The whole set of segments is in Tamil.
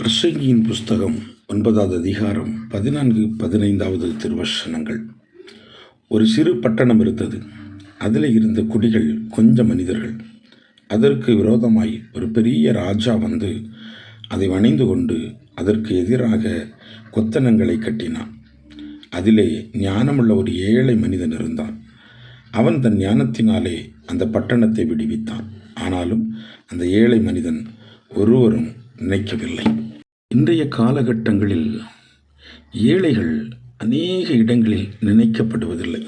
பிரசங்கியின் புஸ்தகம் 9வது அதிகாரம் 14-15 திருவசனங்கள். ஒரு சிறு பட்டணம் இருந்தது. அதில் இருந்த குடிகள் கொஞ்சம் மனிதர்கள். அதற்கு விரோதமாய் ஒரு பெரிய ராஜா வந்து அதை வணைந்து கொண்டு அதற்கு எதிராக கொத்தனங்களை கட்டினான். அதிலே ஞானமுள்ள ஒரு ஏழை மனிதன் இருந்தான். அவன் தன் ஞானத்தினாலே அந்த பட்டணத்தை விடுவித்தான். ஆனாலும் அந்த ஏழை மனிதன் ஒருவரும் நினைக்கவில்லை. இன்றைய காலகட்டங்களில் ஏழைகள் அநேக இடங்களில் நினைக்கப்படுவதில்லை.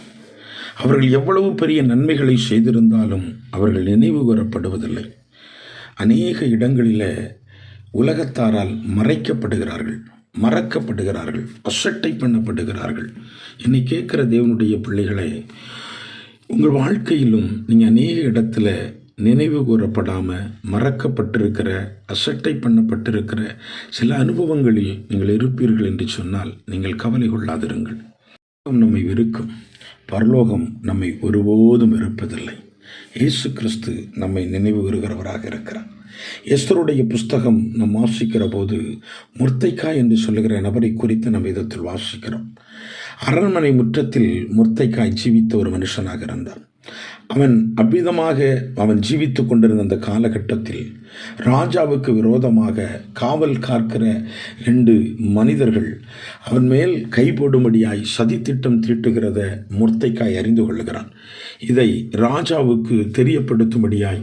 அவர்கள் எவ்வளவு பெரிய நன்மைகளை செய்திருந்தாலும் அவர்கள் நினைவு கூறப்படுவதில்லை. அநேக இடங்களில் உலகத்தாரால் மறக்கப்படுகிறார்கள், அசட்டை பண்ணப்படுகிறார்கள். என்னை கேட்குற தேவனுடைய பிள்ளைகளே, உங்கள் வாழ்க்கையிலும் நீங்கள் அநேக இடத்துல நினைவு கூறப்படாமல் மறக்கப்பட்டிருக்கிற, அசட்டை பண்ணப்பட்டிருக்கிற சில அனுபவங்களில் நீங்கள் இருப்பீர்கள் என்று சொன்னால் நீங்கள் கவலை கொள்ளாதிருங்கள். நம்மை வெறுக்கும், பரலோகம் நம்மை ஒருபோதும் வெறுப்பதில்லை. இயேசு கிறிஸ்து நம்மை நினைவு கூறுகிறவராக இருக்கிறார். எஸ்தருடைய புஸ்தகம் நாம் வாசிக்கிற போது முர்தைக்காய் என்று சொல்லுகிற நபரை குறித்து நம்ம விதத்தில் வாசிக்கிறோம். அரண்மனை முற்றத்தில் முர்தைக்காய் ஜீவித்த ஒரு மனுஷனாக இருந்தான். அவன் அவ்விதமாக ஜீவித்து கொண்டிருந்த அந்த காலகட்டத்தில் ராஜாவுக்கு விரோதமாக காவல் காக்கிற 2 மனிதர்கள் அவன் மேல் கை போடும்படியாய் சதித்திட்டம் தீட்டுகிறத முர்தைக்காய் அறிந்து கொள்ளுகிறான். இதை ராஜாவுக்கு தெரியப்படுத்தும்படியாய்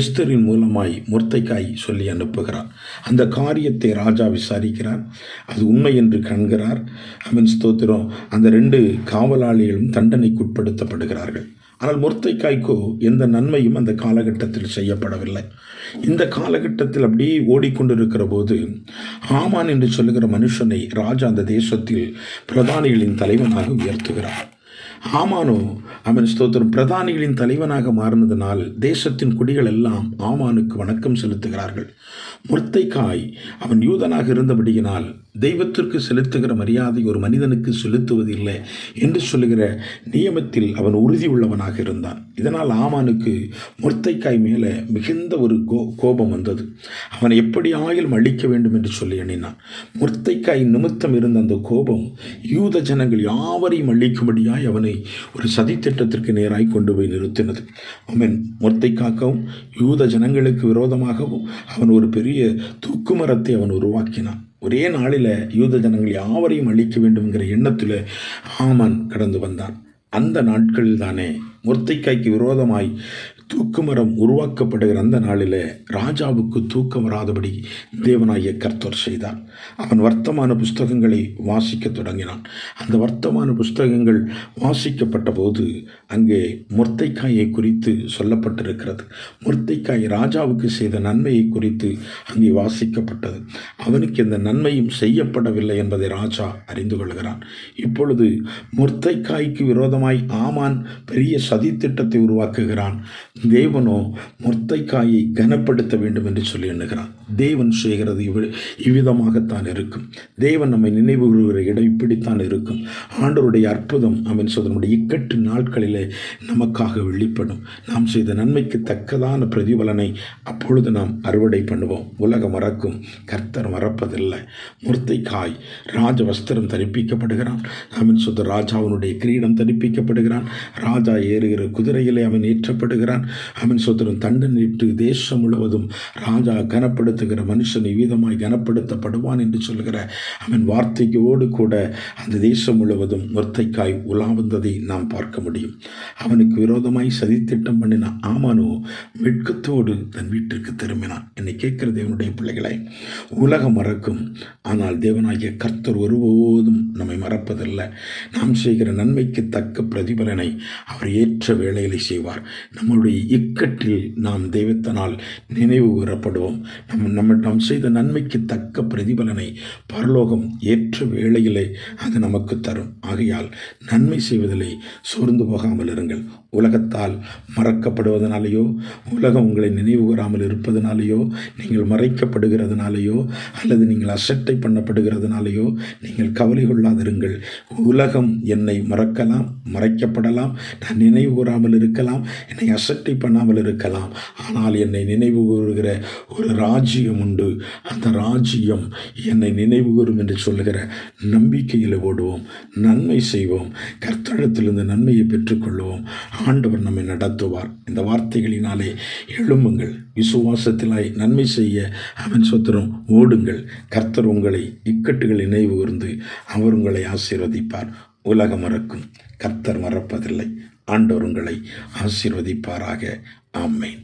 எஸ்தரின் மூலமாய் முர்தைக்காய் சொல்லி அனுப்புகிறான். அந்த காரியத்தை ராஜா விசாரிக்கிறார். அது உண்மை என்று காண்கிறார். அவன் ஸ்தோத்திரம். அந்த 2 காவலாளிகளும் தண்டனைக்குட்படுத்தப்படுகிறார்கள். ஆனால் முர்தைக்காய்க்கோ எந்த நன்மையும் அந்த காலகட்டத்தில் செய்யப்படவில்லை. இந்த காலகட்டத்தில் அப்படியே ஓடிக்கொண்டிருக்கிற போது ஆமான் என்று சொல்லுகிற மனுஷனை ராஜா அந்த தேசத்தில் பிரதானிகளின் தலைவனாக உயர்த்துகிறார். ஆமானோ அவன் ஸ்தோத்திரம் பிரதானிகளின் தலைவனாக மாறினதனால் தேசத்தின் குடிகள் எல்லாம் ஆமானுக்கு வணக்கம் செலுத்துகிறார்கள். முர்தைக்காய் அவன் யூதனாக இருந்தபடியினால் தெய்வத்திற்கு செலுத்துகிற மரியாதை ஒரு மனிதனுக்கு செலுத்துவதில்லை என்று சொல்லுகிற நியமத்தில் அவன் உறுதி உள்ளவனாக இருந்தான். இதனால் ஆமானுக்கு முர்தைக்காய் மேலே மிகுந்த ஒரு கோபம் வந்தது. அவனை எப்படி ஆயிலும் அழிக்க வேண்டும் என்று சொல்லி எண்ணினான். முர்தைக்காய் நிமித்தம் இருந்த அந்த கோபம் யூத ஜனங்கள் யாவரையும் அழிக்கும்படியாய் அவனை ஒரு சதித்திட்டத்திற்கு நேராய் கொண்டு போய் நிறுத்தினது. அவன் முர்தைக்காகவும் யூத ஜனங்களுக்கு விரோதமாகவும் அவன் ஒரு பெரிய தூக்கு மரத்தை அவன் உருவாக்கினான். ஒரே நாளில் யூத ஜனங்கள் யாவரையும் அழிக்க வேண்டும் என்கிற எண்ணத்தில் ஆமான் கடந்து வந்தான். அந்த நாட்களில் தானே முர்தைக்காய்க்கு விரோதமாய் தூக்குமரம் உருவாக்கப்படுகிற அந்த நாளில் ராஜாவுக்கு தூக்கம் வராதபடி தேவனாகிய கர்த்தர் செய்தார். அவன் வர்த்தமான புஸ்தகங்களை வாசிக்க தொடங்கினான். அந்த வர்த்தமான புஸ்தகங்கள் வாசிக்கப்பட்ட போது அங்கே முர்தைக்காயை குறித்து சொல்லப்பட்டிருக்கிறது. முர்தைக்காய் ராஜாவுக்கு செய்த நன்மையை குறித்து அங்கே வாசிக்கப்பட்டது. அவனுக்கு எந்த நன்மையும் செய்யப்படவில்லை என்பதை ராஜா அறிந்து கொள்கிறான். இப்பொழுது முர்தைக்காய்க்கு விரோதமாய் ஆமான் பெரிய சதித்திட்டத்தை உருவாக்குகிறான். தேவனோ முர்தைக்காயை கனப்படுத்த வேண்டும் என்று சொல்லி எண்ணுகிறான். தேவன் செய்கிறது இவ்விதமாகத்தான் இருக்கும். தேவன் நம்மை நினைவு கூறுகிற இடம் இப்படித்தான் இருக்கும். ஆண்டவருடைய அற்புதம் அவன் நம்முடைய இக்கட்டு நாட்களிலே நமக்காக வெளிப்படும். நாம் செய்த நன்மைக்கு தக்கதான பிரதிபலனை அப்பொழுது நாம் அறுவடை பண்ணுவோம். உலகம் மறக்கும், கர்த்தர் மறப்பதில்லை. முர்தைக்காய் ராஜ வஸ்திரம் தரிப்பிக்கப்படுகிறான். அவன் ராஜாவினுடைய கிரீடம் தரிப்பிக்கப்படுகிறான். ராஜா ஏறுகிற குதிரையிலே அவன் ஏற்றப்படுகிறான். அவன் தண்டனிட்டு தேசம் முழுவதும் ராஜா கனப்படுத்துகிற மனுஷன் இவ்விதமாய் கனப்படுத்தப்படுவான் என்று சொல்கிற அவன் வார்த்தையோடு கூட அந்த தேசம் முழுவதும் முர்தைக்காய் உலா வந்ததை நாம் பார்க்க முடியும். அவனுக்கு விரோதமாய் சதித்திட்டம் பண்ணின ஆமானோ வெட்கத்தோடு தன் வீட்டிற்கு திரும்பினான். என்னை கேட்கிற தேவனுடைய பிள்ளைகளை, உலகம் மறக்கும், ஆனால் தேவனாகிய கர்த்தர் ஒருபோதும் நம்மை மறப்பதில்லை. நாம் செய்கிற நன்மைக்கு தக்க பிரதிபலனை அவர் ஏற்ற வேளையிலே செய்வார். நம்முடைய இக்கட்டில் நாம் தெய்வத்தினால் நினைவு கூறப்படுவோம். நாம் செய்த நன்மைக்கு தக்க பிரதிபலனை பரலோகம் ஏற்ற வேளையிலே அது நமக்கு தரும். ஆகையால் நன்மை செய்வதிலே சோர்ந்து போகாமல் இருங்கள். உலகத்தால் மறக்கப்படுவதனாலேயோ, உலகம் உங்களை நினைவு கூறாமல் இருப்பதனாலேயோ, நீங்கள் மறைக்கப்படுகிறதுனாலேயோ, அல்லது நீங்கள் அசட்டை பண்ணப்படுகிறதுனாலேயோ நீங்கள் கவலை கொள்ளாதிருங்கள். உலகம் என்னை மறக்கலாம், மறைக்கப்படலாம், நான் நினைவு கூறாமல் இருக்கலாம், என்னை அசட்டை வாழ்க்கை பண்ணாமல் இருக்கலாம், ஆனால் என்னை நினைவு கூறுகிற ஒரு ராஜ்யம் உண்டு. அந்த ராஜ்யம் என்னை நினைவு கூறும் என்று சொல்லுகிற நம்பிக்கையில் ஓடுவோம், நன்மை செய்வோம், கர்த்தரிடத்திலிருந்து நன்மையை பெற்றுக்கொள்வோம். ஆண்டவர் நம்மை நடத்துவார். இந்த வார்த்தைகளினாலே எழும்புங்கள், விசுவாசத்திலாய் நன்மை செய்ய அவன் சொத்திரம் ஓடுங்கள். கர்த்தர் உங்களை இக்கட்டுகளை நினைவு கூர்ந்து அவர் உங்களை ஆசீர்வதிப்பார். உலகம் மறக்கும், கர்த்தர் மறப்பதில்லை. ஆண்டவர் உங்களை ஆசீர்வதிப்பாராக. ஆமென்.